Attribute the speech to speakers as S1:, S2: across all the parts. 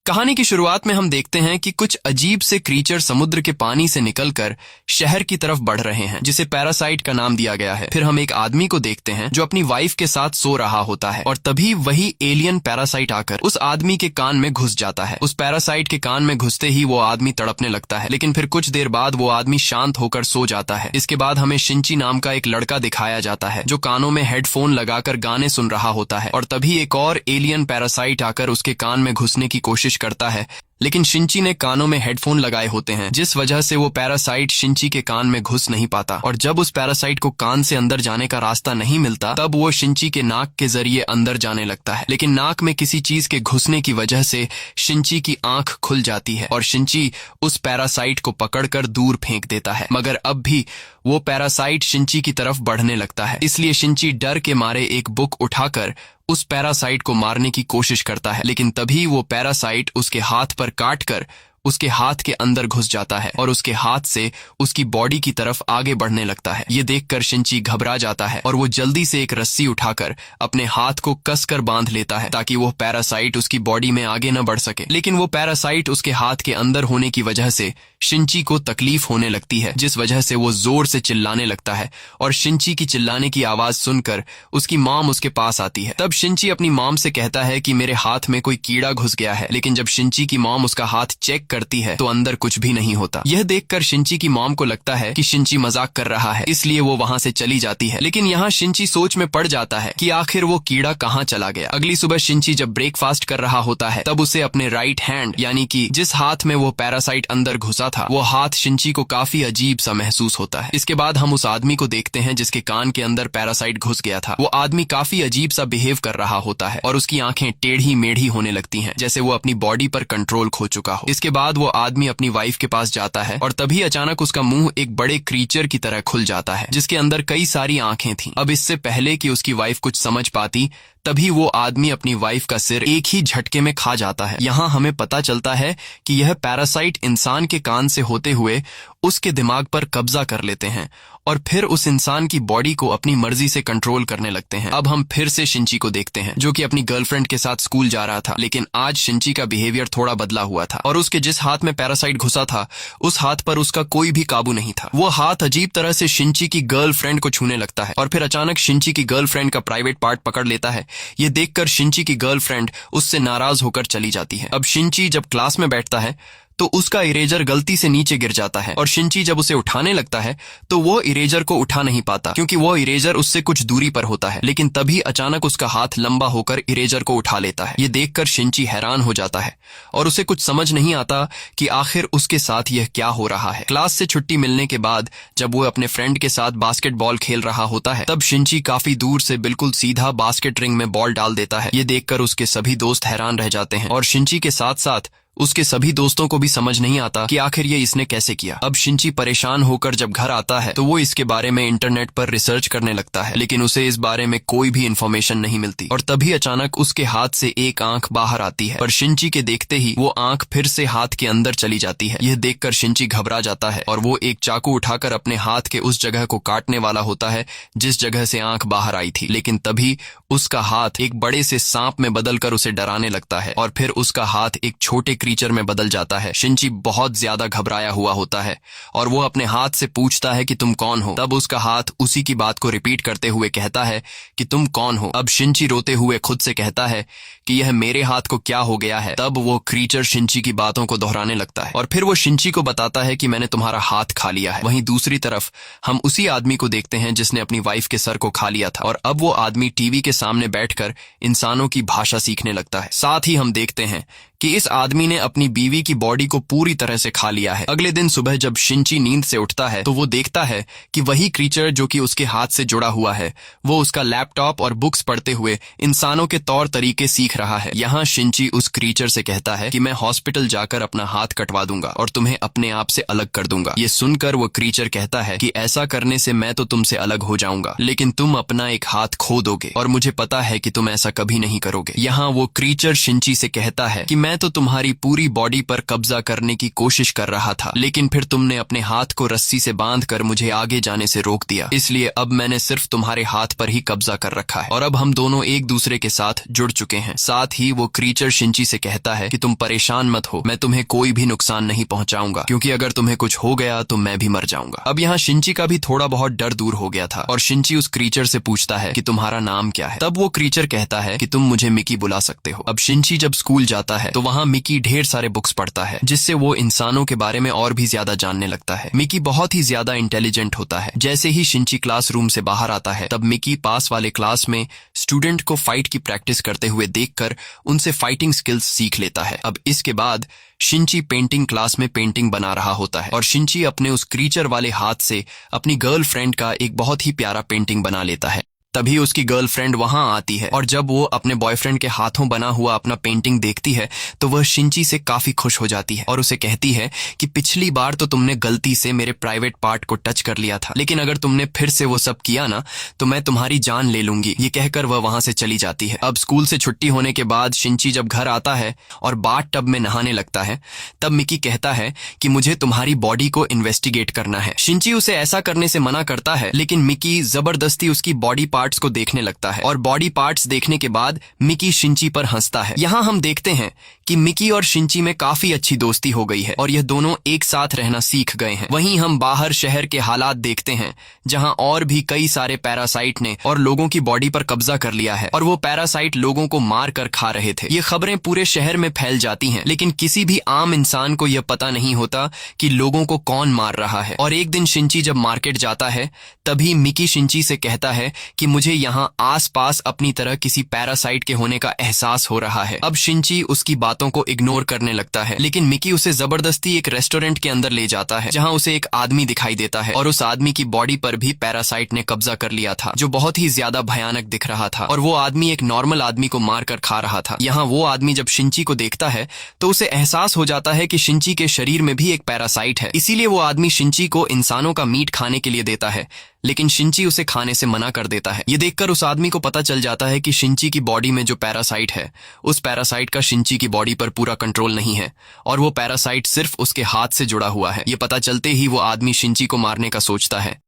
S1: कहानी की शुरुआत में हम देखते हैं कि कुछ अजीब से क्रीचर समुद्र के पानी से निकलकर शहर की तरफ बढ़ रहे हैं, जिसे पैरासाइट का नाम दिया गया है। फिर हम एक आदमी को देखते हैं जो अपनी वाइफ के साथ सो रहा होता है और तभी वही एलियन पैरासाइट आकर उस आदमी के कान में घुस जाता है। उस पैरासाइट के कान में घुसते ही वो आदमी तड़पने लगता है, लेकिन फिर कुछ देर बाद वो आदमी शांत होकर सो जाता है। इसके बाद हमें शिंची नाम का एक लड़का दिखाया जाता है जो कानों में हेडफोन लगाकर गाने सुन रहा होता है और तभी एक और एलियन पैरासाइट आकर उसके कान में घुसने की कोशिश करता है, लेकिन शिंची ने कानों में हेडफोन लगाए होते हैं, जिस वजह से वो पैरासाइट शिंची के कान में घुस नहीं पाता। और जब उस पैरासाइट को कान से अंदर जाने का रास्ता नहीं मिलता, तब वो शिंची के नाक के जरिए अंदर जाने लगता है, लेकिन नाक में किसी चीज के घुसने की वजह से शिंची की आंख खुल जाती है और शिंची उस पैरासाइट को पकड़कर दूर फेंक देता है। मगर अब भी वो पैरासाइट शिंची की तरफ बढ़ने लगता है, इसलिए शिंची डर के मारे एक बुक उठाकर उस पैरासाइट को मारने की कोशिश करता है, लेकिन तभी वो पैरासाइट उसके हाथ पर काटकर उसके हाथ के अंदर घुस जाता है और उसके हाथ से उसकी बॉडी की तरफ आगे बढ़ने लगता है। ये देखकर शिंची घबरा जाता है और वो जल्दी से एक रस्सी उठाकर अपने हाथ को कसकर बांध लेता है ताकि वो पैरासाइट उसकी बॉडी में आगे न बढ़ सके। लेकिन वो पैरासाइट उसके हाथ के अंदर होने की वजह से शिंची को तकलीफ होने लगती है, जिस वजह से वो जोर से चिल्लाने लगता है और शिंची की चिल्लाने की आवाज सुनकर उसकी मॉम उसके पास आती है। तब शिंची अपनी मॉम से कहता है कि मेरे हाथ में कोई कीड़ा घुस गया है, लेकिन जब शिंची की मॉम उसका हाथ चेक करती है तो अंदर कुछ भी नहीं होता। यह देखकर शिंची की मॉम को लगता है कि शिंची मजाक कर रहा है, इसलिए वो वहां से चली जाती है। लेकिन यहाँ शिंची सोच में पड़ जाता है कि आखिर वो कीड़ा कहाँ चला गया। अगली सुबह शिंची जब ब्रेकफास्ट कर रहा होता है, तब उसे अपने राइट हैंड यानी कि जिस हाथ में वो पैरासाइट अंदर घुसा था, वो हाथ शिंची को काफी अजीब सा महसूस होता है। इसके बाद हम उस आदमी को देखते हैं जिसके कान के अंदर पैरासाइट घुस गया था। वो आदमी काफी अजीब सा बिहेव कर रहा होता है और उसकी आंखें टेढ़ी मेढ़ी होने लगती हैं, जैसे वो अपनी बॉडी पर कंट्रोल खो चुका हो। इसके बाद वो आदमी अपनी वाइफ के पास जाता है और तभी अचानक उसका मुंह एक बड़े क्रीचर की तरह खुल जाता है, जिसके अंदर कई सारी आंखें थीं। अब इससे पहले कि उसकी वाइफ कुछ समझ पाती, तभी वो आदमी अपनी वाइफ का सिर एक ही झटके में खा जाता है। यहाँ हमें पता चलता है कि यह पैरासाइट इंसान के कान से होते हुए उसके दिमाग पर कब्जा कर लेते हैं और फिर उस इंसान की बॉडी को अपनी मर्जी से कंट्रोल करने लगते हैं। अब हम फिर से शिंची को देखते हैं जो कि अपनी गर्लफ्रेंड के साथ स्कूल जा रहा था, लेकिन आज शिंची का बिहेवियर थोड़ा बदला हुआ था और उसके जिस हाथ में पैरासाइट घुसा था, उस हाथ पर उसका कोई भी काबू नहीं था। वो हाथ अजीब तरह से शिंची की गर्लफ्रेंड को छूने लगता है और फिर अचानक शिंची की गर्लफ्रेंड का प्राइवेट पार्ट पकड़ लेता है। ये देखकर शिंची की गर्लफ्रेंड उससे नाराज होकर चली जाती है। अब शिंची जब क्लास में बैठता है तो उसका इरेजर गलती से नीचे गिर जाता है और शिंची जब उसे उठाने लगता है तो वो इरेजर को उठा नहीं पाता, क्योंकि वो इरेजर उससे कुछ दूरी पर होता है। लेकिन तभी अचानक उसका हाथ लंबा होकर इरेजर को उठा लेता है। ये देखकर शिंची हैरान हो जाता है और उसे कुछ समझ नहीं आता कि आखिर उसके साथ यह क्या हो रहा है। क्लास से छुट्टी मिलने के बाद जब वो अपने फ्रेंड के साथ बास्केटबॉल खेल रहा होता है, तब शिंची काफी दूर से बिल्कुल सीधा बास्केट रिंग में बॉल डाल देता है। ये देखकर उसके सभी दोस्त हैरान रह जाते हैं और शिंची के साथ साथ उसके सभी दोस्तों को भी समझ नहीं आता कि आखिर ये इसने कैसे किया। अब शिंची परेशान होकर जब घर आता है तो वो इसके बारे में इंटरनेट पर रिसर्च करने लगता है, लेकिन उसे इस बारे में कोई भी इंफॉर्मेशन नहीं मिलती। और तभी अचानक उसके हाथ से एक आंख बाहर आती है, पर शिंची के देखते ही वो आंख फिर से हाथ के अंदर चली जाती है। यह देखकर शिंची घबरा जाता है और वो एक चाकू उठाकर अपने हाथ के उस जगह को काटने वाला होता है जिस जगह से आंख बाहर आई थी, लेकिन तभी उसका हाथ एक बड़े से सांप में बदलकर उसे डराने लगता है और फिर उसका हाथ एक छोटे क्रीचर में बदल जाता है। शिंची बहुत ज्यादा घबराया हुआ होता है और वो अपने हाथ से पूछता है कि तुम कौन हो। तब उसका हाथ उसी की बात को रिपीट करते हुए कहता है कि तुम कौन हो। अब शिंची रोते हुए खुद से कहता है कि यह मेरे हाथ को क्या हो गया है। तब वो क्रीचर शिंची की बातों को दोहराने लगता है और फिर वो शिंची को बताता है कि मैंने तुम्हारा हाथ खा लिया है। वहीं दूसरी तरफ हम उसी आदमी को देखते हैं जिसने अपनी वाइफ के सर को खा लिया था और अब वो आदमी टीवी के सामने बैठकर इंसानों की भाषा सीखने लगता है। साथ ही हम देखते हैं कि इस आदमी ने अपनी बीवी की बॉडी को पूरी तरह से खा लिया है। अगले दिन सुबह जब शिंची नींद से उठता है तो वो देखता है कि वही क्रीचर जो कि उसके हाथ से जुड़ा हुआ है, वो उसका लैपटॉप और बुक्स पढ़ते हुए इंसानों के तौर तरीके सीख रहा है। यहाँ शिंची उस क्रीचर से कहता है कि मैं हॉस्पिटल जाकर अपना हाथ कटवा दूंगा और तुम्हें अपने आप से अलग कर दूंगा। ये सुनकर वो क्रीचर कहता है कि ऐसा करने से मैं तो तुमसे अलग हो जाऊंगा, लेकिन तुम अपना एक हाथ खो दोगे और मुझे पता है कि तुम ऐसा कभी नहीं करोगे। यहाँ वो क्रीचर शिंची से कहता है कि मैं तो तुम्हारी पूरी बॉडी पर कब्जा करने की कोशिश कर रहा था, लेकिन फिर तुमने अपने हाथ को रस्सी से बांधकर मुझे आगे जाने से रोक दिया। इसलिए अब मैंने सिर्फ तुम्हारे हाथ पर ही कब्जा कर रखा है और अब हम दोनों एक दूसरे के साथ जुड़ चुके हैं। साथ ही वो क्रीचर शिंची से कहता है कि तुम परेशान मत हो, मैं तुम्हें कोई भी नुकसान नहीं पहुंचाऊंगा, क्योंकि अगर तुम्हें कुछ हो गया तो मैं भी मर जाऊंगा। अब यहाँ शिंची का भी थोड़ा बहुत डर दूर हो गया था और शिंची उस क्रीचर से पूछता है कि तुम्हारा नाम क्या है। तब वो क्रीचर कहता है कि तुम मुझे मिकी बुला सकते हो। अब शिंची जब स्कूल जाता है तो वहाँ मिकी ढेर सारे बुक्स पढ़ता है, जिससे वो इंसानों के बारे में और भी ज्यादा जानने लगता है। मिकी बहुत ही ज्यादा इंटेलिजेंट होता है। जैसे ही शिंची क्लासरूम से बाहर आता है तब मिकी पास वाले क्लास में स्टूडेंट को फाइट की प्रैक्टिस करते हुए देखकर उनसे फाइटिंग स्किल्स सीख लेता है। अब इसके बाद शिंची पेंटिंग क्लास में पेंटिंग बना रहा होता है और शिंची अपने उस क्रीचर वाले हाथ से अपनी गर्लफ्रेंड का एक बहुत ही प्यारा पेंटिंग बना लेता है। तभी उसकी गर्लफ्रेंड वहां आती है और जब वो अपने बॉयफ्रेंड के हाथों बना हुआ अपना पेंटिंग देखती है तो वह शिंची से काफी खुश हो जाती है और उसे कहती है कि पिछली बार तो तुमने गलती से मेरे प्राइवेट पार्ट को टच कर लिया था, लेकिन अगर तुमने फिर से वो सब किया ना तो मैं तुम्हारी जान ले लूंगी। ये कहकर वह वहां से चली जाती है। अब स्कूल से छुट्टी होने के बाद शिंची जब घर आता है और बाथ टब में नहाने लगता है तब मिकी कहता है कि मुझे तुम्हारी बॉडी को इन्वेस्टिगेट करना है। शिंची उसे ऐसा करने से मना करता है, लेकिन मिकी जबरदस्ती उसकी बॉडी पार्ट्स को देखने लगता है और बॉडी पार्ट्स देखने के बाद मिकी शिंची पर हंसता है। यहाँ हम देखते हैं कि मिकी और शिंची में काफी अच्छी दोस्ती हो गई है और यह दोनों एक साथ रहना सीख गए हैं। वहीं हम बाहर शहर के हालात देखते हैं जहाँ और भी कई सारे पैरासाइट ने और लोगों की बॉडी पर कब्जा कर लिया है और वो पैरासाइट लोगों को मार कर खा रहे थे। ये खबरें पूरे शहर में फैल जाती हैं, लेकिन किसी भी आम इंसान को यह पता नहीं होता कि लोगों को कौन मार रहा है। और एक दिन शिंची जब मार्केट जाता है तभी मिकी शिंची से कहता है कि मुझे यहाँ आसपास अपनी तरह किसी पैरासाइट के होने का एहसास हो रहा है। अब शिंची उसकी बातों को इग्नोर करने लगता है, लेकिन मिकी उसे जबरदस्ती एक रेस्टोरेंट के अंदर ले जाता है जहाँ उसे एक आदमी दिखाई देता है और उस आदमी की बॉडी पर भी पैरासाइट ने कब्जा कर लिया था, जो बहुत ही ज्यादा भयानक दिख रहा था और वो आदमी एक नॉर्मल आदमी को मार कर खा रहा था। यहाँ वो आदमी जब शिंची को देखता है तो उसे एहसास हो जाता है कि शिंची के शरीर में भी एक पैरासाइट है, इसीलिए वो आदमी शिंची को इंसानों का मीट खाने के लिए देता है, लेकिन शिंची उसे खाने से मना कर देता है। ये देखकर उस आदमी को पता चल जाता है कि शिंची की बॉडी में जो पैरासाइट है उस पैरासाइट का शिंची की बॉडी पर पूरा कंट्रोल नहीं है और वो पैरासाइट सिर्फ उसके हाथ से जुड़ा हुआ है। ये पता चलते ही वो आदमी शिंची को मारने का सोचता है,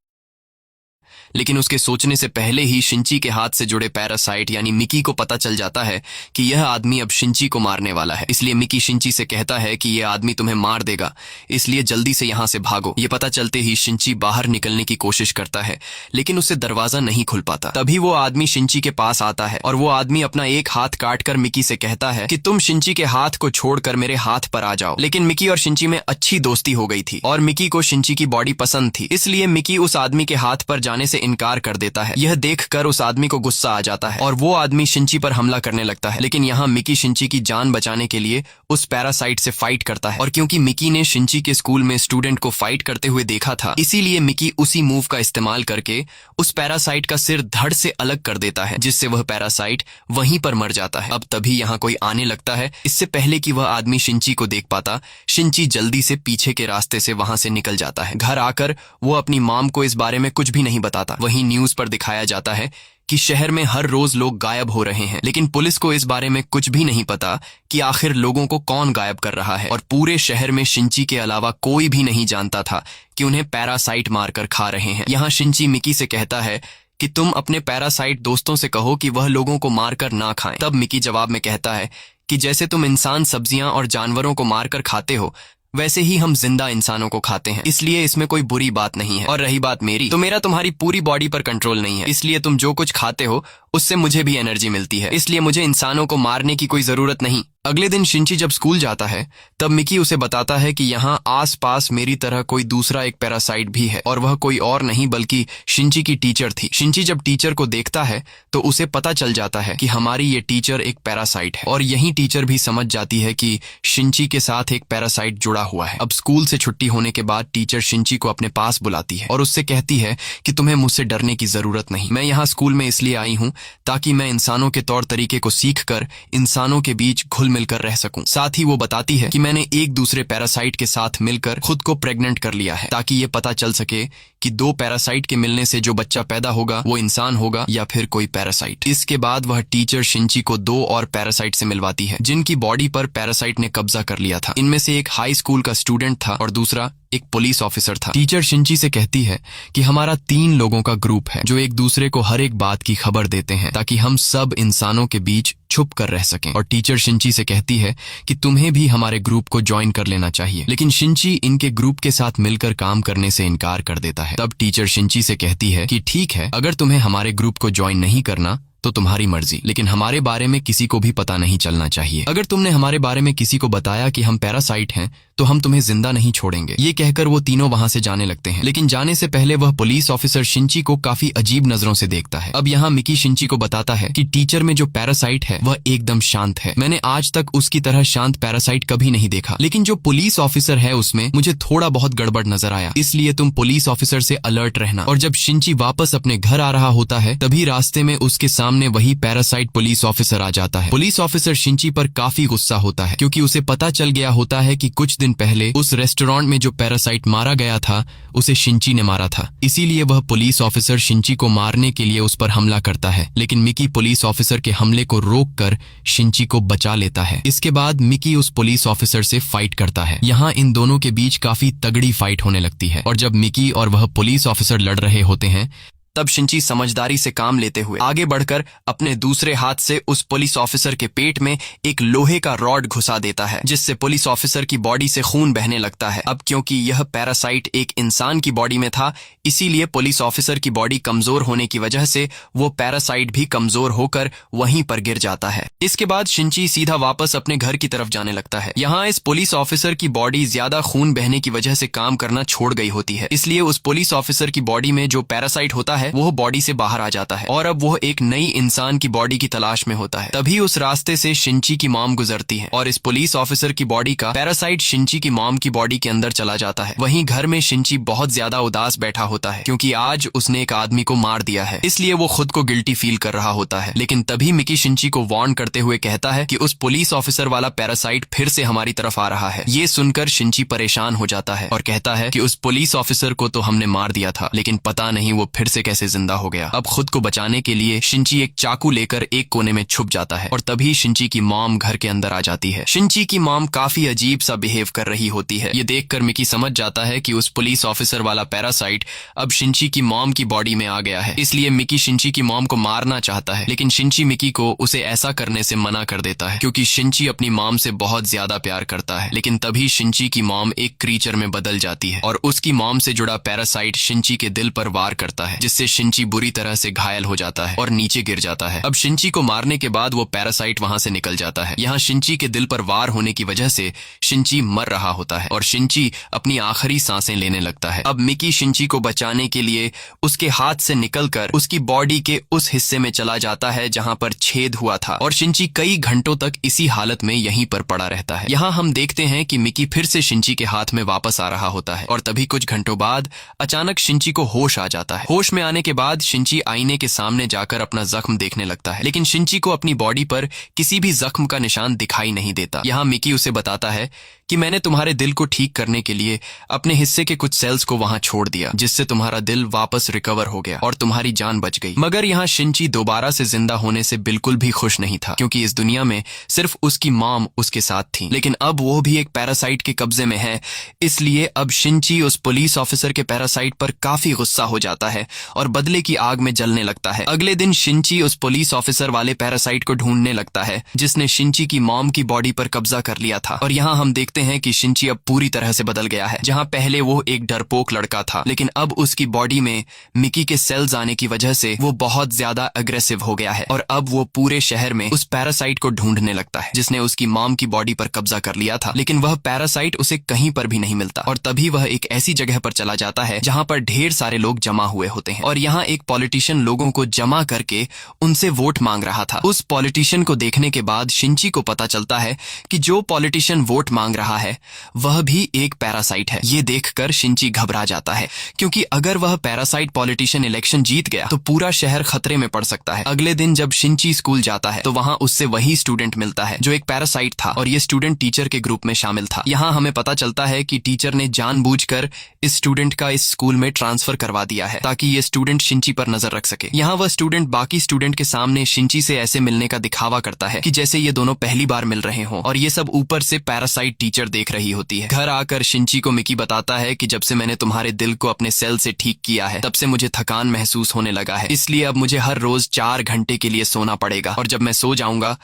S1: लेकिन उसके सोचने से पहले ही शिंची के हाथ से जुड़े पैरासाइट यानी मिकी को पता चल जाता है कि यह आदमी अब शिंची को मारने वाला है। इसलिए मिकी शिंची से कहता है कि यह आदमी तुम्हें मार देगा, इसलिए जल्दी से यहाँ से भागो। ये पता चलते ही शिंची बाहर निकलने की कोशिश करता है, लेकिन उससे दरवाजा नहीं खुल पाता। तभी वो आदमी शिंची के पास आता है और वो आदमी अपना एक हाथ काटकर मिकी से कहता है कि तुम शिंची के हाथ को छोड़कर मेरे हाथ पर आ जाओ। लेकिन मिकी और शिंची में अच्छी दोस्ती हो गई थी और मिकी को शिंची की बॉडी पसंद थी, इसलिए मिकी उस आदमी के हाथ पर जाने से इनकार कर देता है। यह देखकर उस आदमी को गुस्सा आ जाता है और वो आदमी शिंची पर हमला करने लगता है, लेकिन यहाँ मिकी शिंची की जान बचाने के लिए उस पैरासाइट से फाइट करता है और क्योंकि मिकी ने शिंची के स्कूल में स्टूडेंट को फाइट करते हुए देखा था, इसीलिए मिकी उसी मूव का इस्तेमाल करके उस पैरासाइट का सिर धड़ से अलग कर देता है, जिससे वह पैरासाइट वहीं पर मर जाता है। अब तभी यहाँ कोई आने लगता है। इससे पहले कि वह आदमी शिंची को देख पाता, शिंची जल्दी से पीछे के रास्ते से वहां से निकल जाता है। घर आकर वो अपनी मॉम को इस बारे में कुछ भी नहीं बताता। वहीं न्यूज पर दिखाया जाता है कि शहर में हर रोज लोग गायब हो रहे हैं, लेकिन पुलिस को इस बारे में कुछ भी नहीं पता कि आखिर लोगों को कौन गायब कर रहा है और पूरे शहर में शिंची के अलावा कोई भी नहीं जानता था कि उन्हें पैरासाइट मारकर खा रहे हैं। यहाँ शिंची मिकी से कहता है कि तुम अपने पैरासाइट दोस्तों से कहो कि वह लोगों को मारकर ना खाएं। तब मिकी जवाब में कहता है कि जैसे तुम इंसान सब्जियां और जानवरों को मारकर खाते हो, वैसे ही हम जिंदा इंसानों को खाते हैं, इसलिए इसमें कोई बुरी बात नहीं है। और रही बात मेरी, तो मेरा तुम्हारी पूरी बॉडी पर कंट्रोल नहीं है, इसलिए तुम जो कुछ खाते हो उससे मुझे भी एनर्जी मिलती है, इसलिए मुझे इंसानों को मारने की कोई जरूरत नहीं। अगले दिन शिंची जब स्कूल जाता है तब मिकी उसे बताता है कि यहाँ आसपास मेरी तरह कोई दूसरा एक पैरासाइट भी है और वह कोई और नहीं बल्कि शिंची की टीचर थी। शिंची जब टीचर को देखता है तो उसे पता चल जाता है कि हमारी ये टीचर एक पैरासाइट है और यही टीचर भी समझ जाती है कि शिंची के साथ एक पैरासाइट जुड़ा हुआ है। अब स्कूल से छुट्टी होने के बाद टीचर शिंची को अपने पास बुलाती है और उससे कहती है कि तुम्हें मुझसे डरने की जरूरत नहीं, मैं यहाँ स्कूल में इसलिए आई हूँ ताकि मैं इंसानों के तौर तरीके को सीखकर इंसानों के बीच घुल मिलकर रह सकूं। साथ ही वो बताती है कि मैंने एक दूसरे पैरासाइट के साथ मिलकर खुद को प्रेग्नेंट कर लिया है, ताकि ये पता चल सके कि दो पैरासाइट के मिलने से जो बच्चा पैदा होगा वो इंसान होगा या फिर कोई पैरासाइट। इसके बाद वह टीचर शिंची को दो और पैरासाइट से मिलवाती है, जिनकी बॉडी पर पैरासाइट ने कब्जा कर लिया था। इनमें से एक हाई स्कूल का स्टूडेंट था और दूसरा एक पुलिस ऑफिसर था। टीचर शिंची से कहती है कि हमारा 3 लोगों का ग्रुप है जो एक दूसरे को हर एक बात की खबर देते हैं, ताकि हम सब इंसानों के बीच छुप कर रह सकें। और टीचर शिंची से कहती है कि तुम्हें भी हमारे ग्रुप को ज्वाइन कर लेना चाहिए, लेकिन शिंची इनके ग्रुप के साथ मिलकर काम करने से इनकार कर देता है। तब टीचर शिंची से कहती है कि ठीक है, अगर तुम्हें हमारे ग्रुप को ज्वाइन नहीं करना तो तुम्हारी मर्जी, लेकिन हमारे बारे में किसी को भी पता नहीं चलना चाहिए। अगर तुमने हमारे बारे में किसी को बताया कि हम पैरासाइट हैं तो हम तुम्हें जिंदा नहीं छोड़ेंगे। ये कहकर वो तीनों वहां से जाने लगते हैं, लेकिन जाने से पहले वह पुलिस ऑफिसर शिंची को काफी अजीब नजरों से देखता है। अब यहाँ मिकी शिंची को बताता है कि टीचर में जो पैरासाइट है वह एकदम शांत है। मैंने आज तक उसकी तरह शांत पैरासाइट कभी नहीं देखा, लेकिन जो पुलिस ऑफिसर है उसमें मुझे थोड़ा बहुत गड़बड़ नजर आया, इसलिए तुम पुलिस ऑफिसर से अलर्ट रहना। और जब शिंची वापस अपने घर आ रहा होता है तभी रास्ते में उसके सामने वही पैरासाइट पुलिस ऑफिसर आ जाता है। पुलिस ऑफिसर शिंची पर काफी गुस्सा होता है, क्योंकि उसे पता चल गया होता है कि कुछ दिन पहले उस रेस्टोरेंट में जो पैरासाइट मारा गया था उसे शिंची ने मारा था। इसीलिए वह पुलिस ऑफिसर शिंची को मारने के लिए उस पर हमला करता है, लेकिन मिकी पुलिस ऑफिसर के हमले को रोककर शिंची को बचा लेता है। इसके बाद मिकी उस पुलिस ऑफिसर से फाइट करता है। यहाँ इन दोनों के बीच काफी तगड़ी फाइट होने लगती है, और जब मिकी और वह पुलिस ऑफिसर लड़ रहे होते हैं तब शिंची समझदारी से काम लेते हुए आगे बढ़कर अपने दूसरे हाथ से उस पुलिस ऑफिसर के पेट में एक लोहे का रॉड घुसा देता है, जिससे पुलिस ऑफिसर की बॉडी से खून बहने लगता है। अब क्योंकि यह पैरासाइट एक इंसान की बॉडी में था, इसीलिए पुलिस ऑफिसर की बॉडी कमजोर होने की वजह से वो पैरासाइट भी कमजोर होकर वहीं पर गिर जाता है। इसके बाद शिंची सीधा वापस अपने घर की तरफ जाने लगता है। यहाँ इस पुलिस ऑफिसर की बॉडी ज्यादा खून बहने की वजह से काम करना छोड़ गई होती है, इसलिए उस पुलिस ऑफिसर की बॉडी में जो पैरासाइट होता है वो बॉडी से बाहर आ जाता है और अब वो एक नई इंसान की बॉडी की तलाश में होता है। तभी उस रास्ते से शिंची की मॉम गुजरती है और इस पुलिस ऑफिसर की बॉडी का पैरासाइट शिंची की मॉम की बॉडी के अंदर चला जाता है। वहीं घर में शिंची बहुत ज्यादा उदास बैठा होता है, क्योंकि आज उसने एक आदमी को मार दिया है, इसलिए वो खुद को गिल्टी फील कर रहा होता है। लेकिन तभी मिकी शिंची को वार्न करते हुए कहता है कि उस पुलिस ऑफिसर वाला पैरासाइट फिर से हमारी तरफ आ रहा है। ये सुनकर शिंची परेशान हो जाता है और कहता है कि उस पुलिस ऑफिसर को तो हमने मार दिया था, लेकिन पता नहीं वो फिर से कैसे जिंदा हो गया। अब खुद को बचाने के लिए शिंची एक चाकू लेकर एक कोने में छुप जाता है और तभी शिंची की मॉम घर के अंदर आ जाती है। शिंची की मॉम काफी अजीब सा बिहेव कर रही होती है। ये देखकर मिकी समझ जाता है कि उस पुलिस ऑफिसर वाला पैरासाइट अब शिंची की मॉम की बॉडी में आ गया है, इसलिए मिकी शिंची की मॉम को मारना चाहता है, लेकिन शिंची मिकी को उसे ऐसा करने से मना कर देता है, क्योंकि शिंची अपनी मॉम से बहुत ज्यादा प्यार करता है। लेकिन तभी शिंची की मॉम एक क्रीचर में बदल जाती है और उसकी मॉम से जुड़ा पैरासाइट शिंची के दिल पर वार करता है, जिससे शिंची बुरी तरह से घायल हो जाता है और नीचे गिर जाता है। अब शिंची को मारने के बाद वो पैरासाइट वहां से निकल जाता है। यहाँ शिंची के दिल पर वार होने की वजह से शिंची मर रहा होता है और शिंची अपनी आखिरी सांसें लेने लगता है। अब मिकी शिंची को बचाने के लिए उसके हाथ से निकलकर उसकी बॉडी के उस हिस्से में चला जाता है जहां पर छेद हुआ था और शिंची कई घंटों तक इसी हालत में यहीं पर पड़ा रहता है। यहाँ हम देखते हैं कि मिकी फिर से शिंची के हाथ में वापस आ रहा होता है और तभी कुछ घंटों बाद अचानक शिंची को होश आ जाता है। होश में आने के बाद शिंची आईने के सामने जाकर अपना जख्म देखने लगता है, लेकिन शिंची को अपनी बॉडी पर किसी भी जख्म का निशान दिखाई नहीं देता। यहाँ मिकी उसे बताता है कि मैंने तुम्हारे दिल को ठीक करने के लिए अपने हिस्से के कुछ सेल्स को वहां छोड़ दिया, जिससे तुम्हारा दिल वापस रिकवर हो गया और तुम्हारी जान बच गई। मगर यहाँ शिंची दोबारा से जिंदा होने से बिल्कुल भी खुश नहीं था, क्योंकि इस दुनिया में सिर्फ उसकी मॉम उसके साथ थी, लेकिन अब वो भी एक पैरासाइट के कब्जे में है। इसलिए अब शिंची उस पुलिस ऑफिसर के पैरासाइट पर काफी गुस्सा हो जाता है और बदले की आग में जलने लगता है। अगले दिन शिंची उस पुलिस ऑफिसर वाले पैरासाइट को ढूंढने लगता है जिसने शिंची की मॉम की बॉडी पर कब्जा कर लिया था। और यहाँ हम देखते हैं कि शिंची अब पूरी तरह से बदल गया है। जहाँ पहले वो एक डरपोक लड़का था, लेकिन अब उसकी बॉडी में मिकी के सेल्स आने की वजह से वो बहुत ज्यादा अग्रेसिव हो गया है और अब वो पूरे शहर में उस पैरासाइट को ढूंढने लगता है जिसने उसकी मॉम की बॉडी पर कब्जा कर लिया था। लेकिन वह पैरासाइट उसे कहीं पर भी नहीं मिलता और तभी वह एक ऐसी जगह पर चला जाता है जहाँ पर ढेर सारे लोग जमा हुए होते हैं और यहाँ एक पॉलिटिशियन लोगों को जमा करके उनसे वोट मांग रहा था। उस पॉलिटिशियन को देखने के बाद शिंची को पता चलता है कि जो पॉलिटिशियन वोट मांग रहा रहा है वह भी एक पैरासाइट है। ये देखकर शिंची घबरा जाता है, क्योंकि अगर वह पैरासाइट पॉलिटिशियन इलेक्शन जीत गया तो पूरा शहर खतरे में पड़ सकता है। अगले दिन जब शिंची स्कूल जाता है तो वहां उससे वही स्टूडेंट मिलता है जो एक पैरासाइट था, और ये स्टूडेंट टीचर के ग्रुप में शामिल था। यहाँ हमें पता चलता है कि टीचर ने जानबूझकर इस स्टूडेंट का इस स्कूल में ट्रांसफर करवा दिया है ताकि ये स्टूडेंट शिंची पर नजर रख सके। यहाँ वह स्टूडेंट बाकी स्टूडेंट के सामने शिंची से ऐसे मिलने का दिखावा करता है कि जैसे ये दोनों पहली बार मिल रहे हों, और ये सब ऊपर से पैरासाइट टीचर देख रही होती है। घर आकर शिंची को मिकी बताता है कि जब से मैंने तुम्हारे दिल को अपने सेल से ठीक किया है तब से मुझे थकान महसूस होने लगा है, इसलिए अब मुझे हर रोज 4 घंटे के लिए सोना पड़ेगा, और जब मैं सो जाऊंगा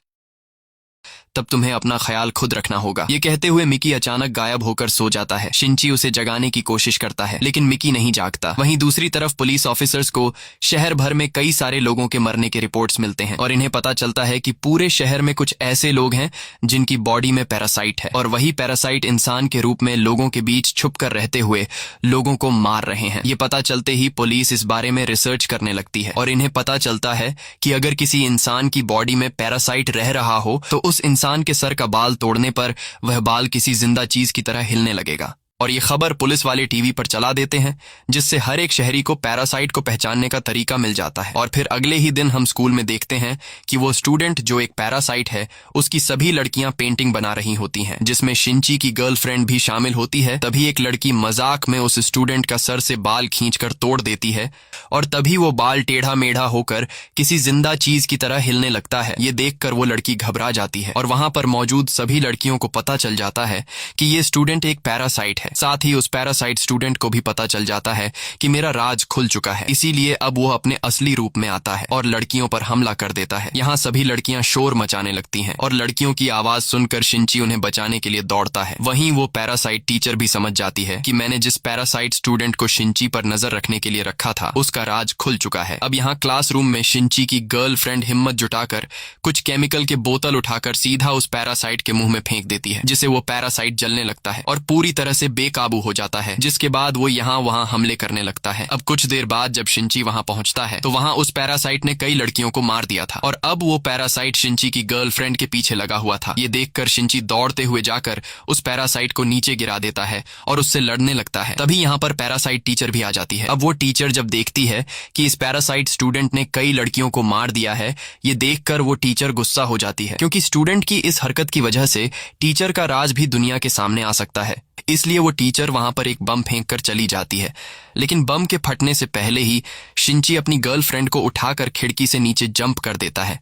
S1: तब तुम्हें अपना ख्याल खुद रखना होगा। ये कहते हुए मिकी अचानक गायब होकर सो जाता है। शिंची उसे जगाने की कोशिश करता है, लेकिन मिकी नहीं जागता। वहीं दूसरी तरफ पुलिस ऑफिसर्स को शहर भर में कई सारे लोगों के मरने के रिपोर्ट्स मिलते हैं, और इन्हें पता चलता है कि पूरे शहर में कुछ ऐसे लोग हैं जिनकी बॉडी में पैरासाइट है, और वही पैरासाइट इंसान के रूप में लोगों के बीच छुप कर रहते हुए लोगों को मार रहे हैं। ये पता चलते ही पुलिस इस बारे में रिसर्च करने लगती है, और इन्हें पता चलता है कि अगर किसी इंसान की बॉडी में पैरासाइट रह रहा हो तो उस इंसान के सर का बाल तोड़ने पर वह बाल किसी जिंदा चीज की तरह हिलने लगेगा। और ये खबर पुलिस वाले टीवी पर चला देते हैं, जिससे हर एक शहरी को पैरासाइट को पहचानने का तरीका मिल जाता है। और फिर अगले ही दिन हम स्कूल में देखते हैं कि वो स्टूडेंट जो एक पैरासाइट है उसकी सभी लड़कियां पेंटिंग बना रही होती हैं, जिसमें शिंची की गर्लफ्रेंड भी शामिल होती है। तभी एक लड़की मजाक में उस स्टूडेंट का सर से बाल खींचकर तोड़ देती है, और तभी वो बाल टेढ़ा मेढ़ा होकर किसी जिंदा चीज की तरह हिलने लगता है। ये देखकर वो लड़की घबरा जाती है, और वहां पर मौजूद सभी लड़कियों को पता चल जाता है कि ये स्टूडेंट एक पैरासाइट है। साथ ही उस पैरासाइट स्टूडेंट को भी पता चल जाता है कि मेरा राज खुल चुका है, इसीलिए अब वो अपने असली रूप में आता है और लड़कियों पर हमला कर देता है। यहाँ सभी लड़कियां शोर मचाने लगती हैं, और लड़कियों की आवाज सुनकर शिंची उन्हें बचाने के लिए दौड़ता है। वहीं वो पैरासाइट टीचर भी समझ जाती है कि मैंने जिस पैरासाइट स्टूडेंट को शिंची पर नजर रखने के लिए रखा था उसका राज खुल चुका है। अब यहाँ क्लासरूम में शिंची की गर्लफ्रेंड हिम्मत जुटाकर कुछ केमिकल के बोतल उठाकर सीधा उस पैरासाइट के मुंह में फेंक देती है, जिससे वो पैरासाइट जलने लगता है और पूरी तरह से बेकाबू हो जाता है, जिसके बाद वो यहाँ वहाँ हमले करने लगता है। अब कुछ देर बाद जब शिंची वहाँ पहुँचता है तो वहाँ उस पैरासाइट ने कई लड़कियों को मार दिया था, और अब वो पैरासाइट शिंची की गर्लफ्रेंड के पीछे लगा हुआ था। ये देखकर शिंची दौड़ते हुए जाकर उस पैरासाइट को नीचे गिरा देता है और उससे लड़ने लगता है। तभी यहाँ पर पैरासाइट टीचर भी आ जाती है। अब वो टीचर जब देखती है कि इस पैरासाइट स्टूडेंट ने कई लड़कियों को मार दिया है, ये देखकर वो टीचर गुस्सा हो जाती है, क्योंकि स्टूडेंट की इस हरकत की वजह से टीचर का राज भी दुनिया के सामने आ सकता है। इसलिए वो टीचर वहां पर एक बम फेंक कर चली जाती है, लेकिन बम के फटने से पहले ही शिंची अपनी गर्लफ्रेंड को उठाकर खिड़की से नीचे जंप कर देता है,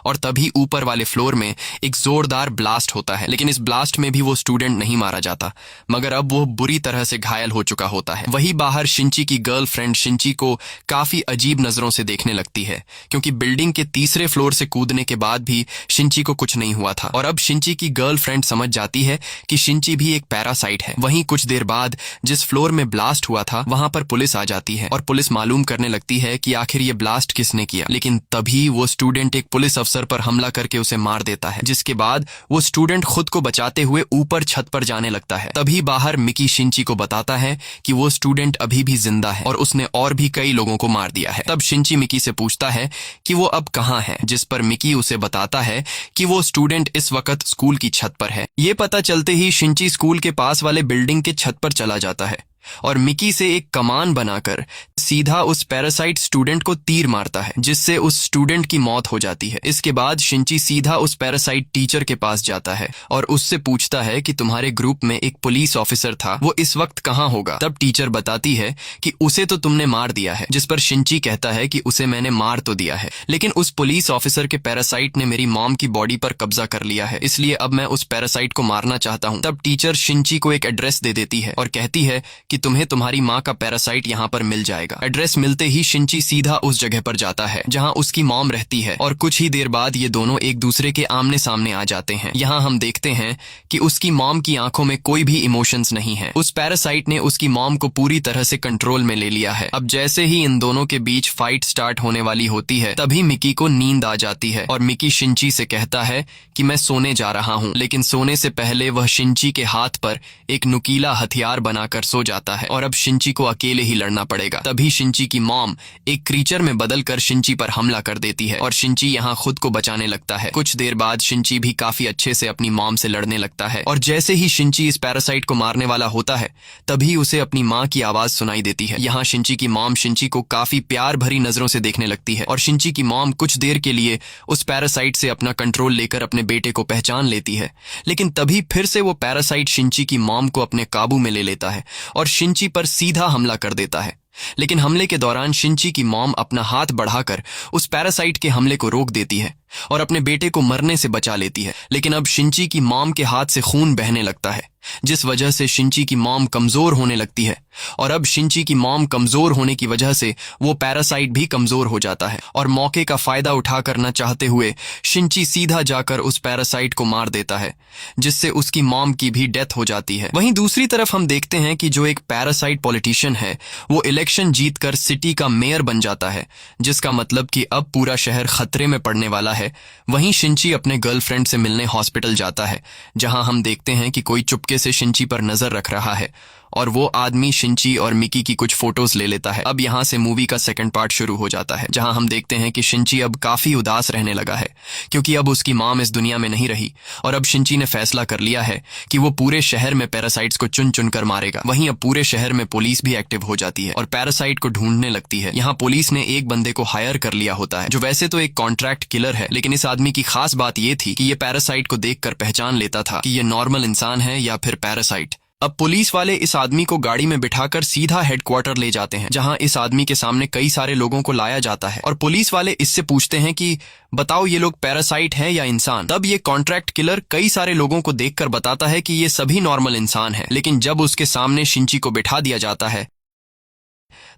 S1: और तभी ऊपर वाले फ्लोर में एक जोरदार ब्लास्ट होता है। लेकिन इस ब्लास्ट में भी वो स्टूडेंट नहीं मारा जाता, मगर अब वो बुरी तरह से घायल हो चुका होता है। वही बाहर शिंची की गर्लफ्रेंड शिंची को काफी अजीब नजरों से देखने लगती है, क्योंकि बिल्डिंग के तीसरे फ्लोर से कूदने के बाद भी शिंची को कुछ नहीं हुआ था। और अब शिंची की गर्लफ्रेंड समझ जाती है कि शिंची भी एक पैरासाइट है। वहीं कुछ देर बाद जिस फ्लोर में ब्लास्ट हुआ था वहां पर पुलिस आ जाती है, और पुलिस मालूम करने लगती है कि आखिर ये ब्लास्ट किसने किया। लेकिन तभी वो स्टूडेंट एक पुलिस अफसर पर हमला करके उसे मार देता है, जिसके बाद वो स्टूडेंट खुद को बचाते हुए ऊपर छत पर जाने लगता है। तभी बाहर मिकी शिंची को बताता है कि वो स्टूडेंट अभी भी जिंदा है और उसने और भी कई लोगों को मार दिया है। तब शिंची मिकी से पूछता है कि वो अब कहाँ है, जिस पर मिकी उसे बताता है कि वो स्टूडेंट इस वक्त स्कूल की छत पर है। ये पता चलते ही शिंची स्कूल के पास वाले बिल्डिंग के छत पर चला जाता है, और मिकी से एक कमान बनाकर सीधा उस पैरासाइट स्टूडेंट को तीर मारता है, जिससे उस स्टूडेंट की मौत हो जाती है। इसके बाद शिंची सीधा उस पैरासाइट टीचर के पास जाता है और उससे पूछता है कि तुम्हारे ग्रुप में एक पुलिस ऑफिसर था, वो इस वक्त कहाँ होगा। तब टीचर बताती है कि उसे तो तुमने मार दिया है, जिस पर शिंची कहता है कि उसे मैंने मार तो दिया है, लेकिन उस पुलिस ऑफिसर के पैरासाइट ने मेरी मॉम की बॉडी पर कब्जा कर लिया है, इसलिए अब मैं उस पैरासाइट को मारना चाहता हूँ। तब टीचर शिंची को एक एड्रेस दे देती है और कहती है कि तुम्हें तुम्हारी माँ का पैरासाइट यहाँ पर मिल जाएगा। एड्रेस मिलते ही शिंची सीधा उस जगह पर जाता है जहाँ उसकी मॉम रहती है, और कुछ ही देर बाद ये दोनों एक दूसरे के आमने सामने आ जाते हैं। यहाँ हम देखते हैं कि उसकी मॉम की आंखों में कोई भी इमोशंस नहीं है। उस पैरासाइट ने उसकी मॉम को पूरी तरह से कंट्रोल में ले लिया है। अब जैसे ही इन दोनों के बीच फाइट स्टार्ट होने वाली होती है, तभी मिकी को नींद आ जाती है और मिकी शिंची से कहता है कि मैं सोने जा रहा हूँ, लेकिन सोने से पहले वह शिंची के हाथ पर एक नुकीला हथियार बनाकर सो जाता आता है और अब शिंची को अकेले ही लड़ना पड़ेगा। तभी शिंची की मॉम एक क्रीचर में बदलकर शिंची पर हमला कर देती है और शिंची यहाँ खुद को बचाने लगता है। कुछ देर बाद शिंची भी काफी अच्छे से अपनी मॉम से लड़ने लगता है और जैसे ही शिंची इस पैरासाइट को मारने वाला होता है तभी उसे अपनी माँ की आवाज सुनाई देती है। यहाँ शिंची की मॉम शिंची को काफी प्यार भरी नजरों से देखने लगती है और शिंची की मॉम कुछ देर के लिए उस पैरासाइट से अपना कंट्रोल लेकर अपने बेटे को पहचान लेती है, लेकिन तभी फिर से वो पैरासाइट शिंची की मॉम को अपने काबू में ले लेता है और शिंची पर सीधा हमला कर देता है। लेकिन हमले के दौरान शिंची की मॉम अपना हाथ बढ़ाकर उस पैरासाइट के हमले को रोक देती है और अपने बेटे को मरने से बचा लेती है। लेकिन अब शिंची की मॉम के हाथ से खून बहने लगता है, जिस वजह से शिंची की मॉम कमजोर होने लगती है और अब शिंची की मॉम कमजोर होने की वजह से वो पैरासाइट भी कमजोर हो जाता है और मौके का फायदा उठा करना चाहते हुए शिंची सीधा जाकर उस पैरासाइट को मार देता है, जिससे उसकी मॉम की भी डेथ हो जाती है। वहीं दूसरी तरफ हम देखते हैं कि जो एक पैरासाइट पॉलिटिशियन है वो इलेक्शन जीतकर सिटी का मेयर बन जाता है, जिसका मतलब कि अब पूरा शहर खतरे में पड़ने वाला है। वहीं शिंची अपने गर्लफ्रेंड से मिलने हॉस्पिटल जाता है, जहां हम देखते हैं कि कोई चुपके से शिंची पर नजर रख रहा है और वो आदमी शिंची और मिकी की कुछ फोटोज ले लेता है। अब यहाँ से मूवी का सेकंड पार्ट शुरू हो जाता है, जहां हम देखते हैं कि शिंची अब काफी उदास रहने लगा है क्योंकि अब उसकी मॉम इस दुनिया में नहीं रही और अब शिंची ने फैसला कर लिया है कि वो पूरे शहर में पैरासाइट्स को चुन चुन कर मारेगा। वहीं अब पूरे शहर में पुलिस भी एक्टिव हो जाती है और पैरासाइट को ढूंढने लगती है। यहाँ पुलिस ने एक बंदे को हायर कर लिया होता है जो वैसे तो एक कॉन्ट्रैक्ट किलर है, लेकिन इस आदमी की खास बात ये थी कि ये पैरासाइट को देखकर पहचान लेता था कि ये नॉर्मल इंसान है या फिर पैरासाइट। अब पुलिस वाले इस आदमी को गाड़ी में बिठाकर सीधा हेडक्वार्टर ले जाते हैं, जहां इस आदमी के सामने कई सारे लोगों को लाया जाता है और पुलिस वाले इससे पूछते हैं कि बताओ ये लोग पैरासाइट है या इंसान। तब ये कॉन्ट्रैक्ट किलर कई सारे लोगों को देखकर बताता है कि ये सभी नॉर्मल इंसान है, लेकिन जब उसके सामने शिंची को बिठा दिया जाता है